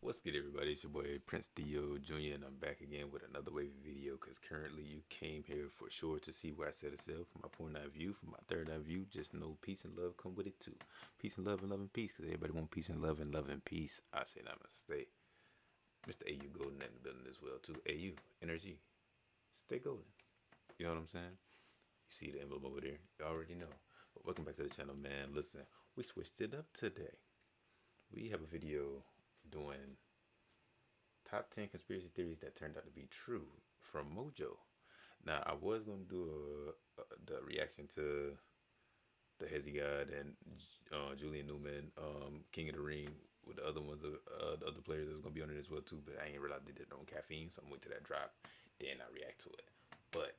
What's good, everybody? It's your boy Prince Theo Jr. and I'm back again with another wavy video because currently you came here for sure to see where I set itself from my point of view, from my third eye view. Just know peace and love come with it too. Peace and love and peace because everybody want peace and love and peace. I say namaste. Mr. AU Golden in the building as well too. AU, InnerG, stay golden. You know what I'm saying? You see the emblem over there. You already know. But welcome back to the channel, man. Listen, we switched it up today. We have a video doing top 10 conspiracy theories that turned out to be true from Mojo. Now, I was going to do the reaction to the Hezi God and Julian Newman, King of the Ring, with the other ones, the other players that was going to be on it as well too, but I ain't realized they did their own caffeine, so I'm waiting to that drop, then I react to it. But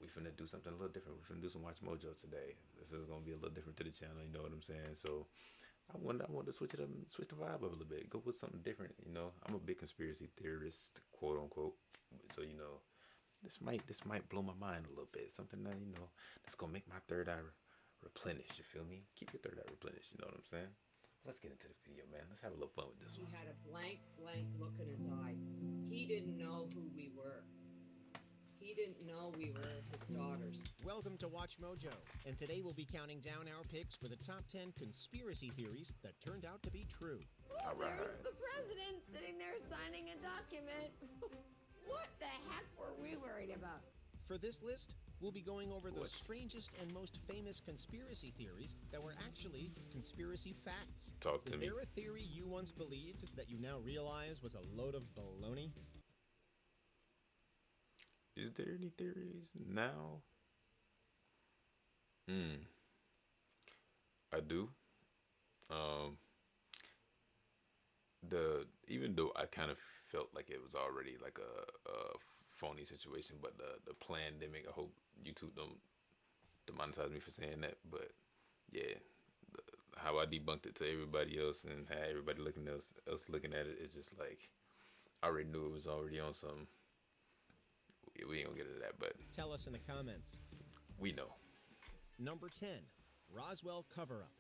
we finna do something a little different. We finna do some Watch Mojo today. This is going to be a little different to the channel, you know what I'm saying? So I want to switch it up, switch the vibe up a little bit, go with something different. You know, I'm a big conspiracy theorist, quote unquote. So you know, this might blow my mind a little bit. Something that that's gonna make my third eye replenish. You feel me? Keep your third eye replenished. You know what I'm saying? Let's get into the video, man. Let's have a little fun with this one. He had a blank look in his eye. He didn't know who we were. He didn't know we were his daughters. Welcome to Watch Mojo, and today we'll be counting down our picks for the top 10 conspiracy theories that turned out to be true. Oh, there's the president sitting there signing a document. What the heck were we worried about? For this list, we'll be going over the strangest and most famous conspiracy theories that were actually conspiracy facts. Talk to me. Is there a theory you once believed that you now realize was a load of baloney? Is there any theories now? I do. Even though I kind of felt like it was already like a phony situation, but the pandemic, I hope YouTube don't demonetize me for saying that, but yeah, how I debunked it to everybody else and how everybody else looking at it, it's just like I already knew it was already on some. We ain't gonna get into that, but Tell us in the comments. we know. Number 10, Roswell cover-up.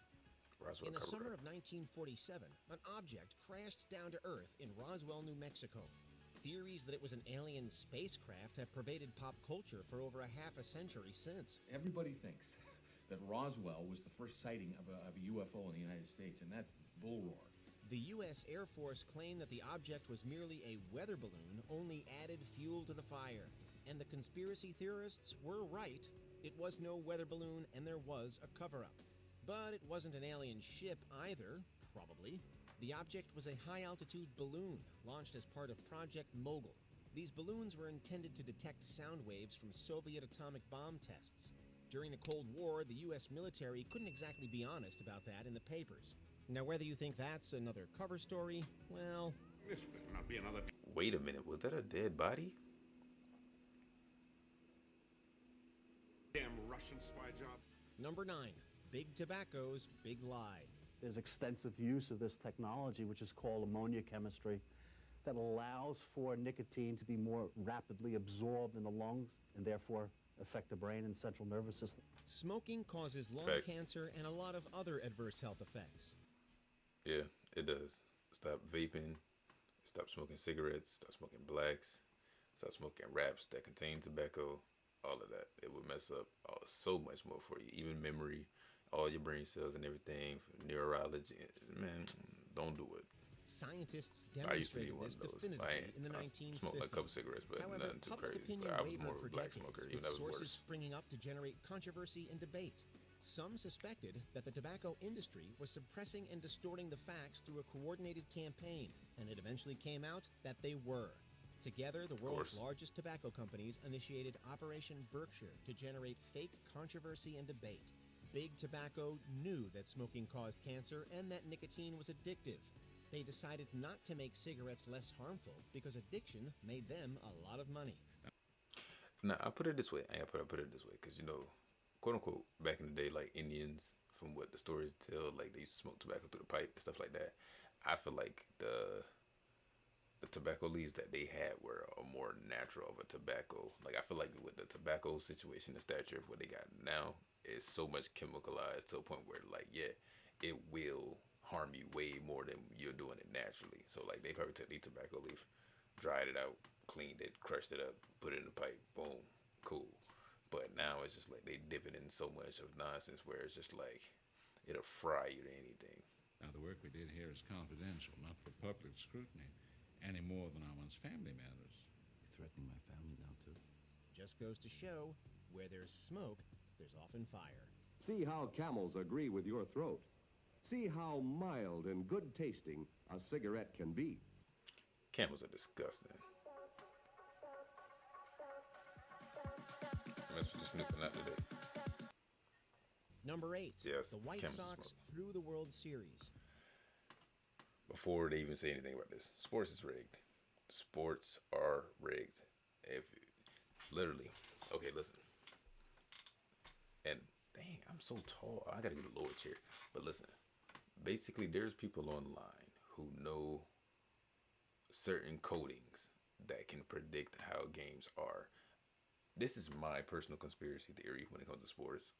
Roswell In the cover-up. summer of 1947, an object crashed down to Earth in Roswell, New Mexico. Theories that it was an alien spacecraft have pervaded pop culture for over a half a century since. Everybody thinks that Roswell was the first sighting of a UFO in the United States, and that bull roar. The U.S. Air Force claimed that the object was merely a weather balloon, only added fuel to the fire. And the conspiracy theorists were right. It was no weather balloon, and there was a cover-up. But it wasn't an alien ship either, probably. The object was a high-altitude balloon launched as part of Project Mogul. These balloons were intended to detect sound waves from Soviet atomic bomb tests. During the Cold War, the U.S. military couldn't exactly be honest about that in the papers. Now, whether you think that's another cover story, well... This better not be another. Wait a minute, was that a dead body? Damn Russian spy job. Number 9. Big Tobacco's Big Lie. There's extensive use of this technology, which is called ammonia chemistry, that allows for nicotine to be more rapidly absorbed in the lungs and therefore affect the brain and central nervous system. Smoking causes lung Facts. cancer and a lot of other adverse health effects. Yeah, it does. Stop vaping, stop smoking cigarettes, stop smoking blacks, stop smoking wraps that contain tobacco, all of that. It would mess up so much more for you, even memory, all your brain cells and everything, neurology. Man, don't do it. Scientists I used to be demonstrated one this of those. definitively in the I 1950s. smoked like a couple cigarettes, but However, nothing too public crazy. opinion I was wavered more for of a black decades, smoker, with even that was sources worse. springing up to generate controversy and debate. Some suspected that the tobacco industry was suppressing and distorting the facts through a coordinated campaign, and it eventually came out that they were. Together, the world's course. largest tobacco companies initiated Operation Berkshire to generate fake controversy and debate. Big Tobacco knew that smoking caused cancer and that nicotine was addictive. They decided not to make cigarettes less harmful because addiction made them a lot of money. Now, I put it this way. I put it this way because, quote unquote, back in the day, like Indians, from what the stories tell, like they used to smoke tobacco through the pipe and stuff like that. I feel like the tobacco leaves that they had were a more natural of a tobacco. Like I feel like with the tobacco situation, the stature of what they got now is so much chemicalized to a point where, like, yeah, it will harm you way more than you're doing it naturally. So like they probably took the tobacco leaf, dried it out, cleaned it, crushed it up, put it in the pipe, boom, cool. But now it's just like they dip it in so much of nonsense where it's just like it'll fry you to anything. Now, the work we did here is confidential, not for public scrutiny, any more than our one's family matters. You're threatening my family now, too. Just goes to show, where there's smoke, there's often fire. See how camels agree with your throat. See how mild and good tasting a cigarette can be. Camels are disgusting. That's what you're snooping out today. Number 8, Yes, the White camels are Sox smoking. through the World Series. Before they even say anything about this, sports is rigged. Sports are rigged. If literally, okay, listen. And dang, I'm so tall. I gotta get a lower chair. But listen, basically, there's people online who know certain codings that can predict how games are. This is my personal conspiracy theory when it comes to sports.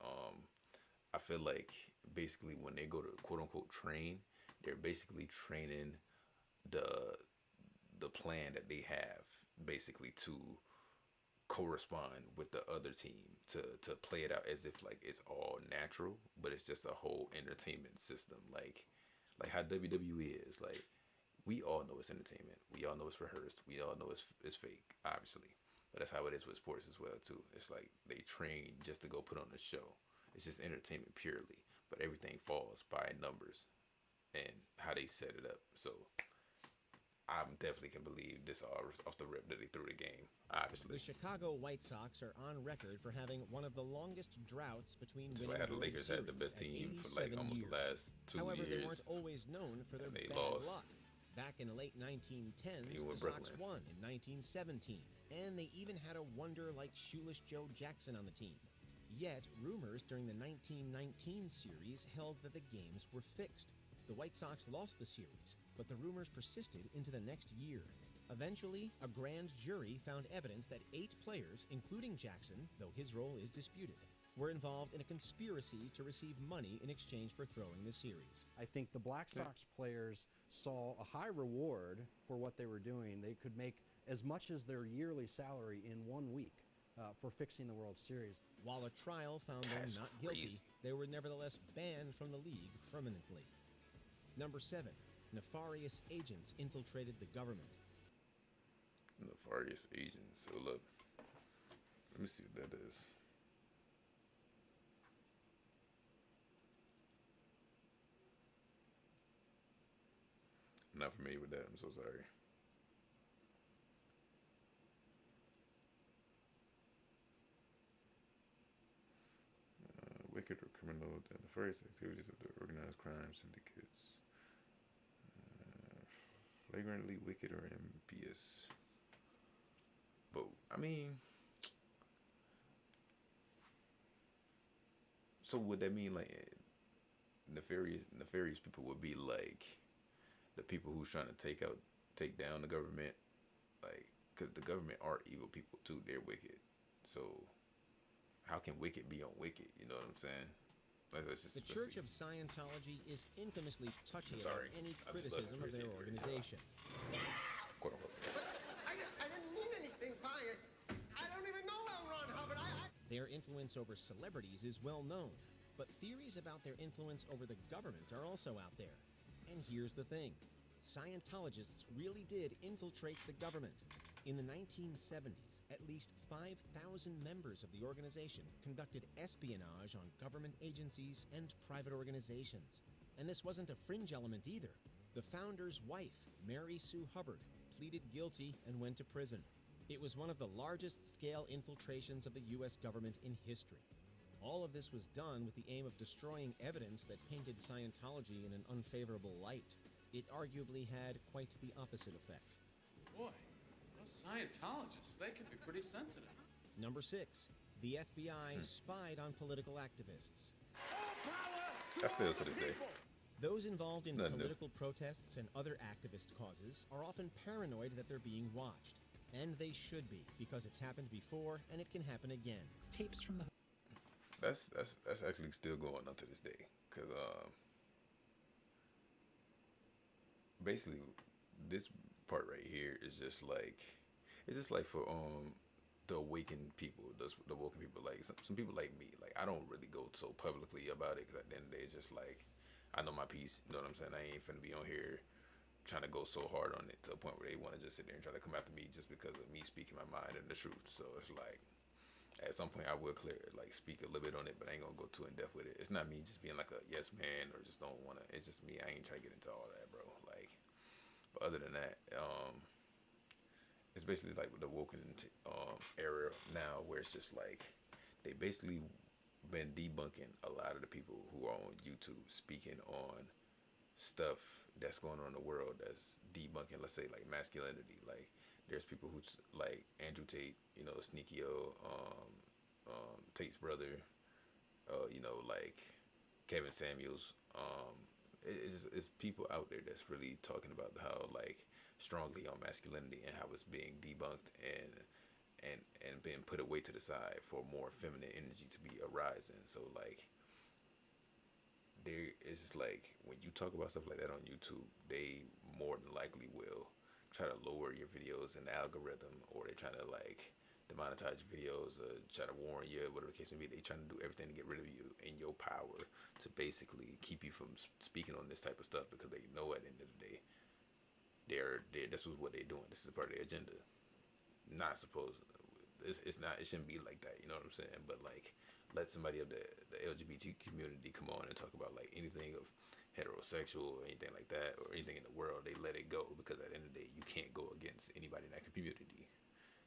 I feel like basically when they go to quote unquote train, they're basically training the plan that they have basically to correspond with the other team to play it out as if like it's all natural, but it's just a whole entertainment system. Like how WWE is. Like we all know it's entertainment. We all know it's rehearsed. We all know it's fake, obviously. But that's how it is with sports as well too. It's like they train just to go put on a show. It's just entertainment purely, but everything falls by numbers and how they set it up. So I definitely can believe this all off the rip that they threw the game, obviously. The Chicago White Sox are on record for having one of the longest droughts between So winning I had the World Lakers had the Series best at team for like 87 almost years. the last 2 However, years. they weren't always known for their and they bad lost. luck. Back in the late 1910s, Even the with Sox Brooklyn. won in 1917, and they even had a wonder like shoeless Joe Jackson on the team. Yet, rumors during the 1919 series held that the games were fixed. The White Sox lost the series, but the rumors persisted into the next year. Eventually, a grand jury found evidence that 8 players, including Jackson, though his role is disputed, were involved in a conspiracy to receive money in exchange for throwing the series. I think the Black Sox players saw a high reward for what they were doing. They could make as much as their yearly salary in 1 week for fixing the World Series. While a trial found them That's not guilty, crazy. they were nevertheless banned from the league permanently. Number 7, nefarious agents infiltrated the government. Nefarious agents. So look, let me see what that is. I'm not familiar with that. I'm so sorry. Wicked or criminal, the nefarious activities of the organized crime syndicates. Flagrantly wicked or impious. But I mean, so would that mean like nefarious people would be like the people who's trying to take down the government, like because the government are evil people too. They're wicked. So how can wicked be on wicked? You know what I'm saying? The Church of Scientology is infamously touchy I'm about sorry. any I just love criticism of their conspiracy theories. organization. Quote unquote. I didn't mean anything by it. I don't even know L. Ron Hubbard. Their influence over celebrities is well known, but theories about their influence over the government are also out there. And here's the thing. Scientologists really did infiltrate the government. In the 1970s, at least 5,000 members of the organization conducted espionage on government agencies and private organizations. And this wasn't a fringe element either. The founder's wife, Mary Sue Hubbard, pleaded guilty and went to prison. It was one of the largest scale infiltrations of the U.S. government in history. All of this was done with the aim of destroying evidence that painted Scientology in an unfavorable light. It arguably had quite the opposite effect. Boy, those Scientologists, they can be pretty sensitive. Number 6, the FBI spied on political activists. I still to this day. Those involved in Nothing new. political protests and other activist causes are often paranoid that they're being watched. And they should be, because it's happened before and it can happen again. Tapes from the... That's actually still going on to this day. Cause basically this part right here is just like it's just like for the awakened people, the woken people. Like some people like me, like I don't really go so publicly about it because at the end of the day, it's just like I know my piece. You know what I'm saying? I ain't finna be on here trying to go so hard on it to a point where they want to just sit there and try to come after me just because of me speaking my mind and the truth. So it's like at some point I will speak a little bit on it, but I ain't gonna go too in depth with it. It's not me just being like a yes man or just don't wanna. It's just me. I ain't trying to get into all that, bro. Like, but other than that, it's basically like the woken era now, where it's just like they basically been debunking a lot of the people who are on YouTube speaking on stuff that's going on in the world that's debunking, let's say, like masculinity. Like there's people who like Andrew Tate, you know, Sneakio, Tate's brother, you know, like Kevin Samuels. It's people out there that's really talking about how like strongly on masculinity and how it's being debunked and being put away to the side for more feminine energy to be arising. So like there is just like when you talk about stuff like that on YouTube, they more than likely will try to lower your videos in the algorithm, or they try to like demonetize your videos, or try to warn you, whatever the case may be. They trying to do everything to get rid of you in your power to basically keep you from speaking on this type of stuff, because they know at the end of the day, this was what they're doing. This is part of their agenda. Not supposed. It's not. It shouldn't be like that. You know what I'm saying? But like, let somebody of the LGBT community come on and talk about like anything of heterosexual or anything like that, or anything in the world. They let it go, because at the end of the day, you can't go against anybody in that community,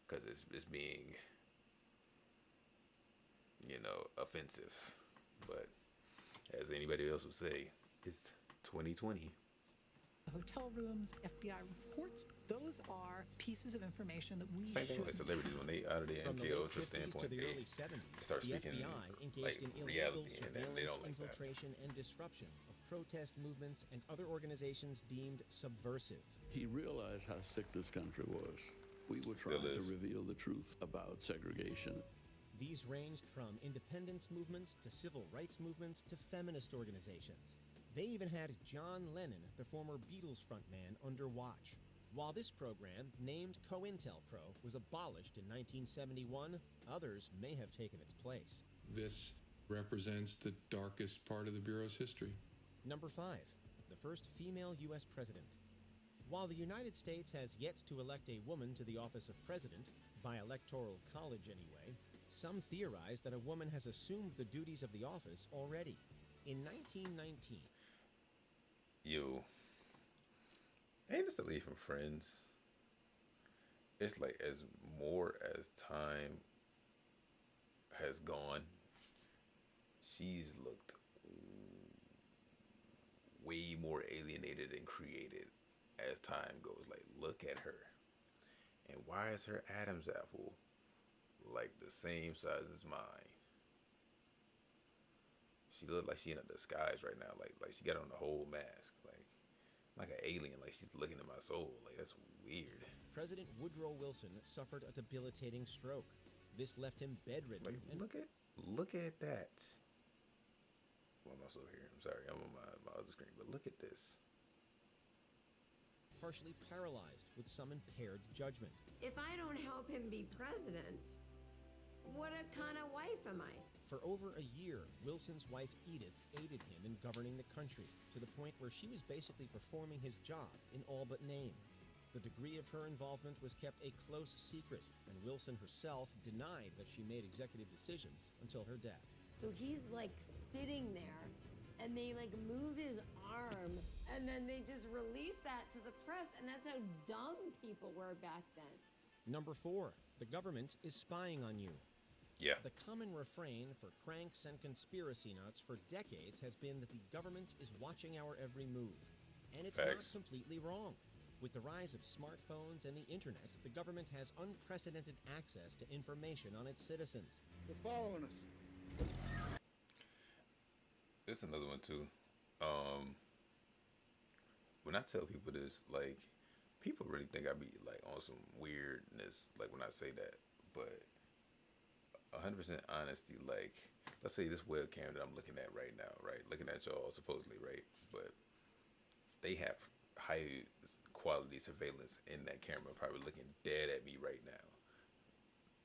because it's being, you know, offensive. But as anybody else would say, it's 2020. Hotel rooms, FBI reports, those are pieces of information that we Same thing should like celebrities when they out of their From the MK late Ultra 50s standpoint, to the they early 70s, start the speaking FBI engaged like in illegal reality, and they surveillance, don't like that. infiltration, and disruption of protest movements and other organizations deemed subversive. He realized how sick this country was. We were Still trying is. to reveal the truth about segregation. These ranged from independence movements to civil rights movements to feminist organizations. They even had John Lennon, the former Beatles frontman, under watch. While this program, named COINTELPRO, was abolished in 1971, others may have taken its place. This represents the darkest part of the Bureau's history. Number 5, the first female U.S. president. While the United States has yet to elect a woman to the office of president, by electoral college anyway, some theorize that a woman has assumed the duties of the office already. In 1919, ain't this a lead from Friends? It's like as time has gone, she's looked way more alienated and created as time goes. Like, look at her. And why is her Adam's apple like the same size as mine? She look like she in a disguise right now. Like she got on the whole mask. Like an alien. Like she's looking at my soul. Like, that's weird. President Woodrow Wilson suffered a debilitating stroke. This left him bedridden. Like, look at that. Well, I'm also here. I'm sorry. I'm on my other screen. But look at this. Partially paralyzed with some impaired judgment. If I don't help him be president, what a kind of wife am I? For over a year, Wilson's wife Edith aided him in governing the country, to the point where she was basically performing his job in all but name. The degree of her involvement was kept a close secret, and Wilson herself denied that she made executive decisions until her death. So he's like sitting there, and they like move his arm, and then they just release that to the press, and that's how dumb people were back then. Number 4, the government is spying on you. Yeah. The common refrain for cranks and conspiracy nuts for decades has been that the government is watching our every move. And it's Facts. not completely wrong. With the rise of smartphones and the internet, the government has unprecedented access to information on its citizens. They're following us. There's another one too. When I tell people this, like, people really think I be like on some weirdness, like when I say that, but 100% honesty, like, let's say this webcam that I'm looking at right now, right? Looking at y'all supposedly, right? But they have high quality surveillance in that camera, probably looking dead at me right now.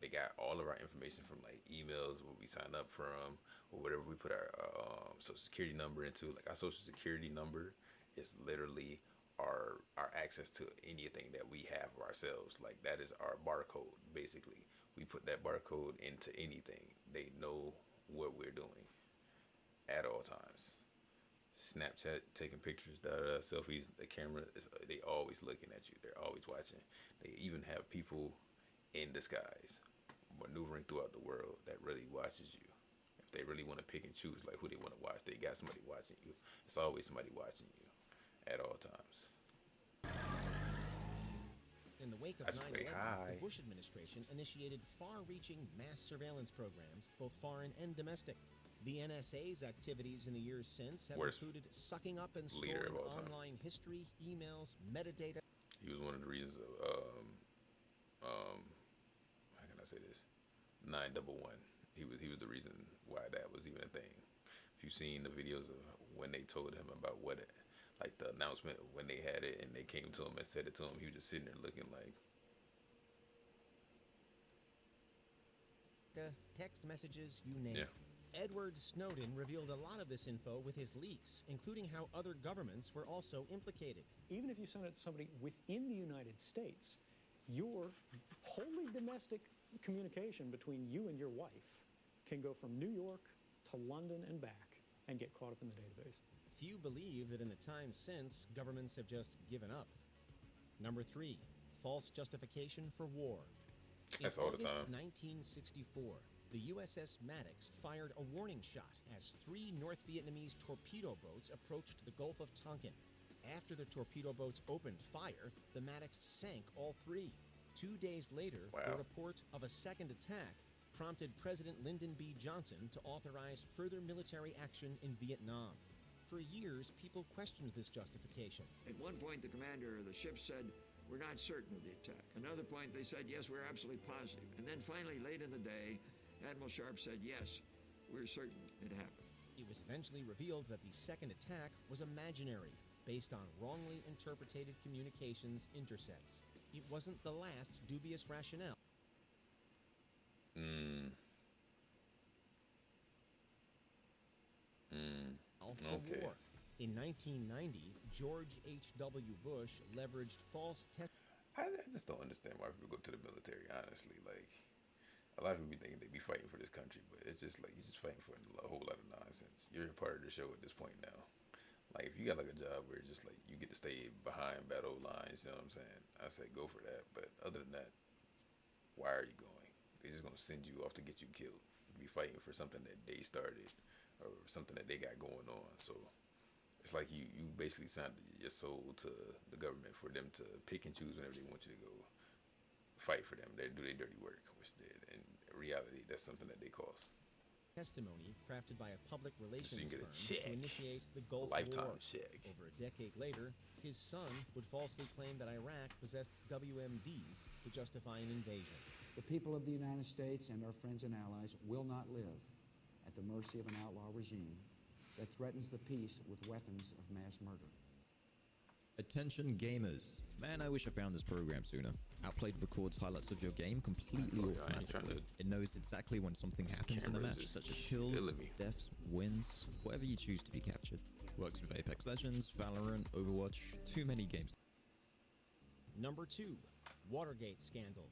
They got all of our information from like emails, what we sign up from, or whatever we put our social security number into. Like our social security number is literally our access to anything that we have of ourselves. Like that is our barcode. Basically, we put that barcode into anything. They know what we're doing at all times. Snapchat, taking pictures, selfies. The camera is, they always looking at you. They're always watching. They even have people in disguise maneuvering throughout the world that really watches you. If they really want to pick and choose like who they want to watch, they got somebody watching you. It's always somebody watching you at all times. In the wake of 9/11, the Bush administration initiated far-reaching mass surveillance programs, both foreign and domestic. The NSA's activities in the years since have included sucking up and storing online history, emails, metadata. He was one of the reasons of how can I say this? 911. He was the reason why that was even a thing. If you've seen the videos of when they told him about what it, like the announcement when they had it and they came to him and said it to him, he was just sitting there looking like text messages, you name it. Edward Snowden revealed a lot of this info with his leaks, including how other governments were also implicated. Even if you send it to somebody within the United States, your wholly domestic communication between you and your wife can go from New York to London and back and get caught up in the database. Few believe that in the time since, governments have just given up. Number 3, false justification for war. That's all the time. In August 1964, the USS Maddox fired a warning shot as 3 North Vietnamese torpedo boats approached the Gulf of Tonkin. After the torpedo boats opened fire, the Maddox sank all 3. 2 days later, the report of a second attack prompted President Lyndon B. Johnson to authorize further military action in Vietnam. For years, people questioned this justification. At one point, the commander of the ship said, "We're not certain of the attack." Another point, they said, "Yes, we're absolutely positive." And then finally, late in the day, Admiral Sharp said, "Yes, we're certain it happened." It was eventually revealed that the second attack was imaginary, based on wrongly interpreted communications intercepts. It wasn't the last dubious rationale. For war. In 1990, George H.W. Bush leveraged false I just don't understand why people go to the military, honestly. Like, a lot of people be thinking they be fighting for this country, but it's just like you're just fighting for a whole lot of nonsense. You're a part of the show at this point now. Like, if you got like a job where it's just like you get to stay behind battle lines, you know what I'm saying? I say go for that. But other than that, why are you going? They're just gonna send you off to get you killed. You be fighting for something that they started or something that they got going on. So it's like you basically signed your soul to the government for them to pick and choose whenever they want you to go fight for them. They do their dirty work, which did. In reality, that's something that they cost. Testimony crafted by a public relations So you can get a firm check. to initiate the Gulf Lifetime War. check. Over a decade later, his son would falsely claim that Iraq possessed WMDs to justify an invasion. The people of the United States and our friends and allies will not live at the mercy of an outlaw regime that threatens the peace with weapons of mass murder. Attention gamers. Man, I wish I found this program sooner. Outplayed records highlights of your game completely automatically. It knows exactly when something happens in the match, such as kills, deaths, wins, whatever you choose to be captured. Works with Apex Legends, Valorant, Overwatch, too many games. Number 2, Watergate scandal.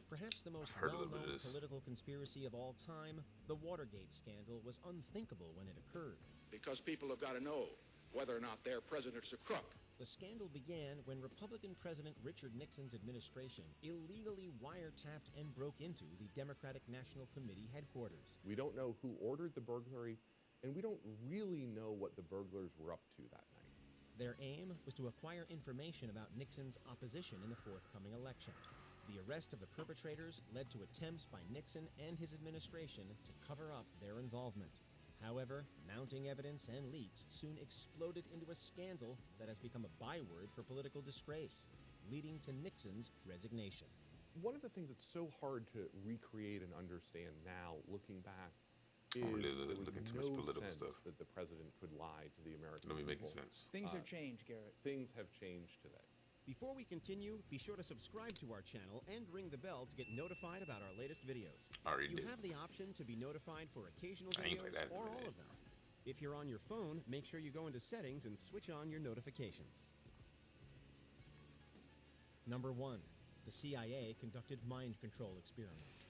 Perhaps the most well-known political conspiracy of all time, the Watergate scandal was unthinkable when it occurred. Because people have got to know whether or not their president's a crook. The scandal began when Republican President Richard Nixon's administration illegally wiretapped and broke into the Democratic National Committee headquarters. We don't know who ordered the burglary, and we don't really know what the burglars were up to that night. Their aim was to acquire information about Nixon's opposition in the forthcoming election. The arrest of the perpetrators led to attempts by Nixon and his administration to cover up their involvement. However, mounting evidence and leaks soon exploded into a scandal that has become a byword for political disgrace, leading to Nixon's resignation. One of the things that's so hard to recreate and understand now, looking back, is I'm really there was looking too no much political sense stuff. that the president could lie to the American Let me make people. sense. Things have changed, Garrett. Things have changed today. Before we continue, be sure to subscribe to our channel and ring the bell to get notified about our latest videos. Already You did. have the option to be notified for occasional I ain't played videos that in a or all minute. of them. If you're on your phone, make sure you go into settings and switch on your notifications. Number 1. The CIA conducted mind control experiments.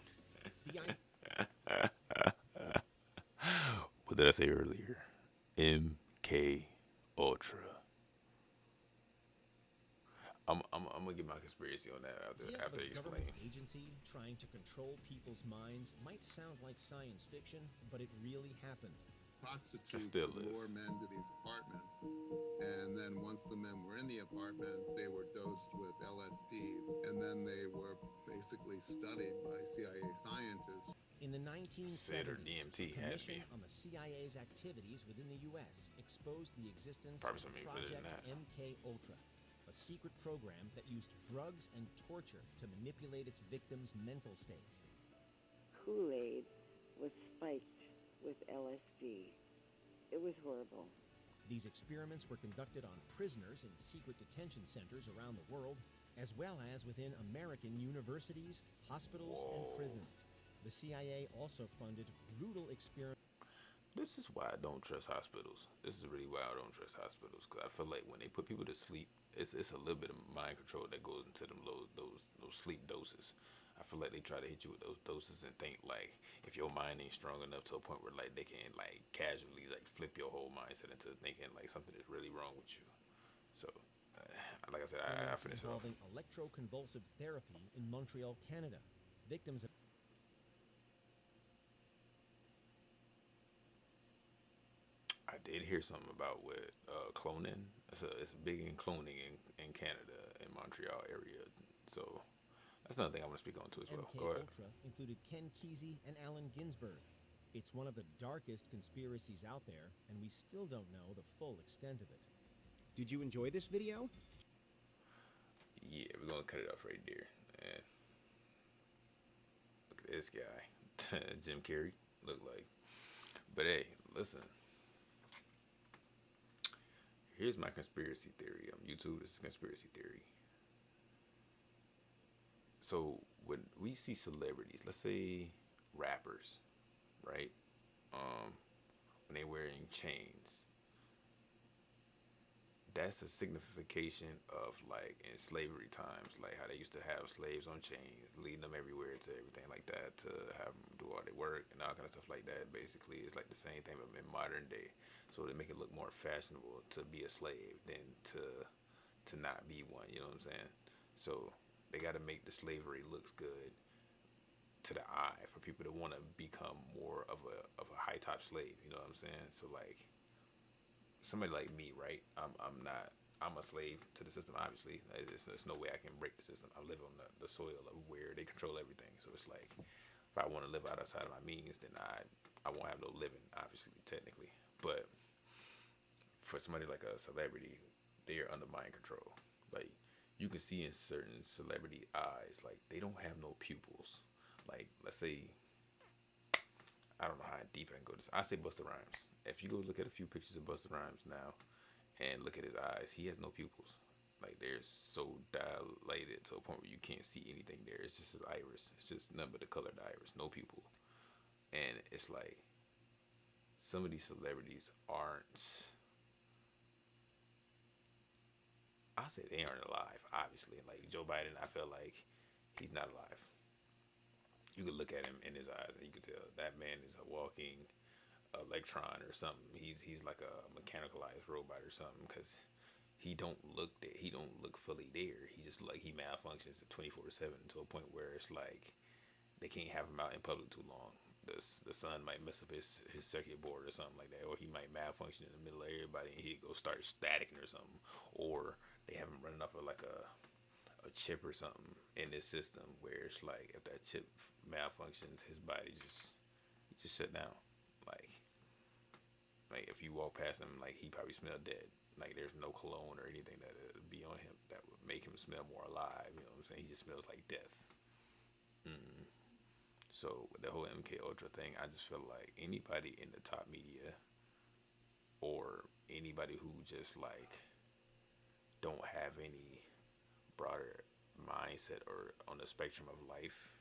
What did I say earlier? MK Ultra. I'm gonna get my conspiracy on that after a you government explain. agency trying to control people's minds might sound like science fiction, but it really happened. Prostitutes still would is. lure men to these apartments, and then once the men were in the apartments, they were dosed with LSD, and then they were basically studied by CIA scientists. In the Said or 1970s, DMT a had to commission be. on the CIA's activities within the U.S. exposed the existence Probably of something further than Project that. MK Ultra, a secret program that used drugs and torture to manipulate its victims' mental states. Kool-Aid was spiked with LSD. It was horrible. These experiments were conducted on prisoners in secret detention centers around the world, as well as within American universities, hospitals, and prisons. The CIA also funded brutal experiments. This is why I don't trust hospitals. This is really why I don't trust hospitals, because I feel like when they put people to sleep, it's a little bit of mind control that goes into them those sleep doses. I feel like they try to hit you with those doses and think like if your mind ain't strong enough to a point where like they can like casually like flip your whole mindset into thinking like something is really wrong with you. So, like I said, I finished it off. Involving electroconvulsive therapy in Montreal, Canada. Victims of I did hear something about what cloning. It's big in cloning in Canada, in Montreal area. So that's another thing I want to speak on too as well. MK Go ahead. Ultra included Ken Kesey and Allen Ginsberg. It's one of the darkest conspiracies out there, and we still don't know the full extent of it. Did you enjoy this video? Yeah, we're gonna cut it off right there. And look at this guy, Jim Carrey, look like. But hey, listen. Here's my conspiracy theory on YouTube. This is conspiracy theory. So when we see celebrities, let's say rappers, right? When they wearing chains, that's a signification of like in slavery times, like how they used to have slaves on chains, leading them everywhere to everything like that, to have them do all their work and all kind of stuff like that. Basically, it's like the same thing but in modern day. So they make it look more fashionable to be a slave than to not be one. You know what I'm saying? So they got to make the slavery looks good to the eye for people to want to become more of a high top slave. You know what I'm saying? So like somebody like me, right? I'm a slave to the system. Obviously, there's no way I can break the system. I live on the soil of where they control everything. So it's like if I want to live outside of my means, then I won't have no living, obviously, technically. But for somebody like a celebrity, they are under mind control. Like you can see in certain celebrity eyes, like they don't have no pupils. Like let's say, I don't know how deep I can go. I say Busta Rhymes. If you go look at a few pictures of Busta Rhymes now, and look at his eyes, he has no pupils. Like they're so dilated to a point where you can't see anything there. It's just his iris. It's just nothing but the color of the iris, no pupil. And it's like some of these celebrities aren't. I say they aren't alive, obviously. Like Joe Biden, I feel like he's not alive. You could look at him in his eyes and you could tell that man is a walking electron or something. He's like a mechanicalized robot or something because he don't look fully there. He just like he malfunctions 24/7 to a point where it's like they can't have him out in public too long. The sun might mess up his circuit board or something like that, or he might malfunction in the middle of everybody and he'd go start staticking or something, or they have him running off of like a chip or something in this system where it's like if that chip malfunctions, his body just shut down. Like if you walk past him, like he probably smell dead. Like there's no cologne or anything that would be on him that would make him smell more alive. You know what I'm saying? He just smells like death. So with the whole MK Ultra thing, I just feel like anybody in the top media or anybody who just like don't have any broader mindset or on the spectrum of life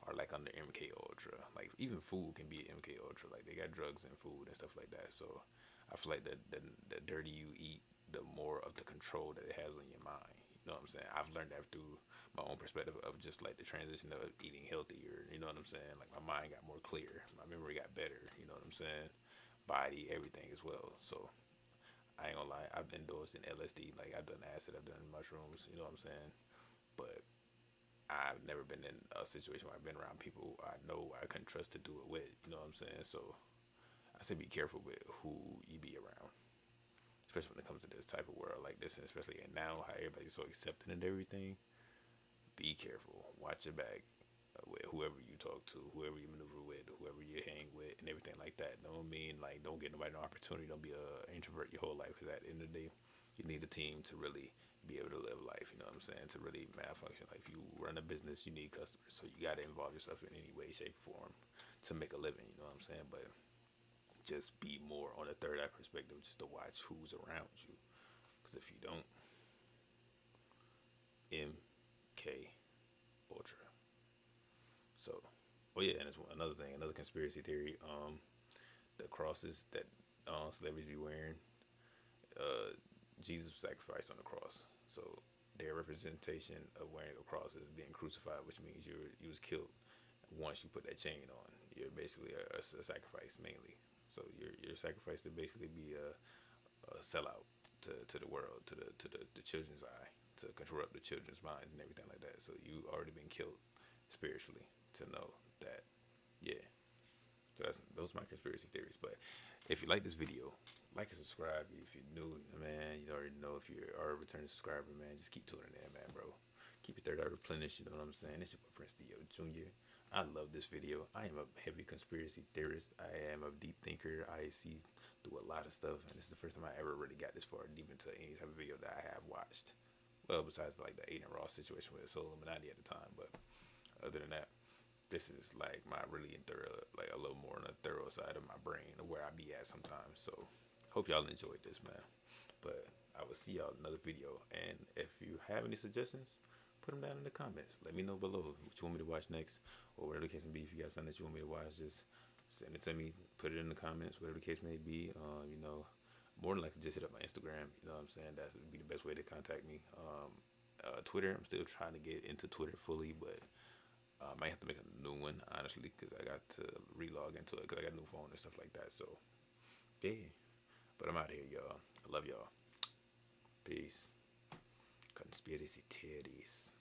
are like under MK Ultra. Like even food can be MK Ultra. Like they got drugs in food and stuff like that. So I feel like the dirtier you eat, the more of the control that it has on your mind. You know what I'm saying? I've learned that through my own perspective of just like the transition of eating healthier. You know what I'm saying? Like my mind got more clear, my memory got better. You know what I'm saying? Body, everything as well. So I ain't gonna lie, I've indulged in LSD. Like I've done acid, I've done mushrooms. You know what I'm saying? But I've never been in a situation where I've been around people I know I couldn't trust to do it with. You know what I'm saying? So I say be careful with who you be around, especially when it comes to this type of world like this, and especially now how everybody's so accepting and everything. Be careful. Watch your back with whoever you talk to, whoever you maneuver with, whoever you hang with, and everything like that. Don't mean like don't get nobody no opportunity. Don't be a introvert your whole life. Because at the end of the day, you need a team to really be able to live life. You know what I'm saying? To really malfunction. Like if you run a business, you need customers, so you got to involve yourself in any way, shape, or form to make a living. You know what I'm saying? But just be more on a third eye perspective, just to watch who's around you. Because if you don't, MK Ultra. So, oh yeah, and it's another thing, another conspiracy theory. The crosses that celebrities be wearing, Jesus was sacrificed on the cross. So their representation of wearing a cross is being crucified, which means you was killed once you put that chain on. You're basically a sacrifice mainly. So you're sacrificed to basically be a sellout to the world, to the children's eye, to corrupt the children's minds and everything like that. So you already been killed spiritually to know that, yeah. So those are my conspiracy theories. But if you like this video, like and subscribe. If you're new, man, you already know. If you are a returning subscriber, man, just keep tuning in, man, bro. Keep your third eye replenished. You know what I'm saying? It's your boy Prince Theo Jr. I love this video. I am a heavy conspiracy theorist. I am a deep thinker. I see through a lot of stuff, and this is the first time I ever really got this far deep into any type of video that I have watched. Well, besides like the Aiden Ross situation with Soul Illuminati at the time, but other than that, this is like my really thorough, like a little more on the thorough side of my brain of where I be at sometimes. So hope y'all enjoyed this, man. But I will see y'all in another video. And if you have any suggestions, put them down in the comments. Let me know below what you want me to watch next, or whatever the case may be. If you got something that you want me to watch, just send it to me. Put it in the comments, whatever the case may be. You know, more than likely just hit up my Instagram. You know what I'm saying? That's would be the best way to contact me. Twitter, I'm still trying to get into Twitter fully, but I might have to make a new one, honestly, because I got to relog into it because I got a new phone and stuff like that. So, yeah. But I'm out here, y'all. I love y'all. Peace. Conspiracy theories.